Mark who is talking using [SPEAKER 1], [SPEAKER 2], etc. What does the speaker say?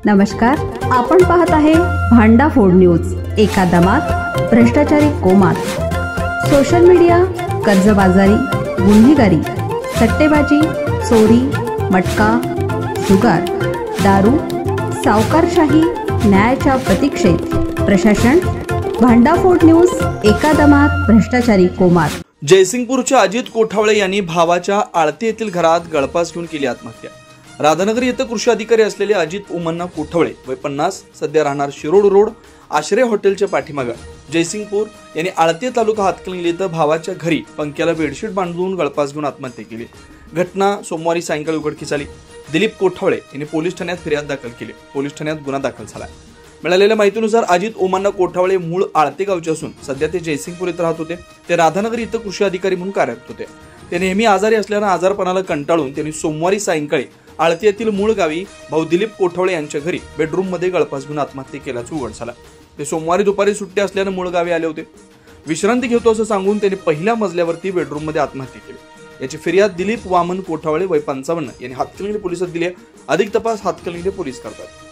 [SPEAKER 1] नमस्कार, आपण पाहत आहे भांडाफोड न्यूज। एका दमात भ्रष्टाचारी कोमात, सोशल मीडिया, कर्जबाजारी, गुन्हेगारी, सट्टेबाजी, चोरी, मटका, जुगार, दारू, सावकारशाही, न्यायाच्या प्रतीक्षेत प्रशासन। भांडाफोड न्यूज, एका दमात भ्रष्टाचारी कोमात।
[SPEAKER 2] जयसिंगपूरच्या अजित कोठावळे यांनी भावाच्या आळती येथील घरात गळफास घेऊन केली आत्महत्या। राधानगरी येथे कृषी अधिकारी असलेले अजित उमन्ना कोठावळे वय 50 सध्या राहणार शिरोड रोड आश्रय हॉटेलच्या पाठीमागे जयसिंगपूर यांनी आळती तालुका हातकणंगले येथे भावाच्या घरी पंख्याला बेडशीट बांधून गळफास घेऊन आत्महत्या केली। घटना सोमवारी सायंकाळी उघडकीस आली। दिलीप कोठावळे यांनी पोलीस ठाण्यात फिर्याद दाखल केली। पोलीस ठाण्यात गुन्हा दाखल झाला। मिळालेल्या माहितीनुसार अजित उमन्ना कोठावळे मूळ आळते गावचे असून सध्या ते जयसिंगपूर येथे राहत होते। ते राधानगरी येथे कृषी अधिकारी म्हणून कार्यरत होते। ते नेहमी आजारी असल्याने आजारपणाला कंटाळून त्यांनी सोमवारी सायंकाळी आळती येथील मूळ गावी भाऊ दिलीप कोठावळे यांच्या घरी बेडरूम मध्ये गळफास घेऊन आत्महत्या केल्याचं उघड झालं। ते सोमवारी दुपारी सुट्टी असल्याने मूळ गावी आले होते। विश्रांती घेतो असं सांगून त्यांनी पहिल्या मजल्यावरती बेडरूम मध्ये आत्महत्या केली। याची फिर्याद दिलीप वामन कोठावळे वय 55 यांनी हातकणंगले पोलिसात दिली। अधिक तपास हातकणंगले पोलीस करतात।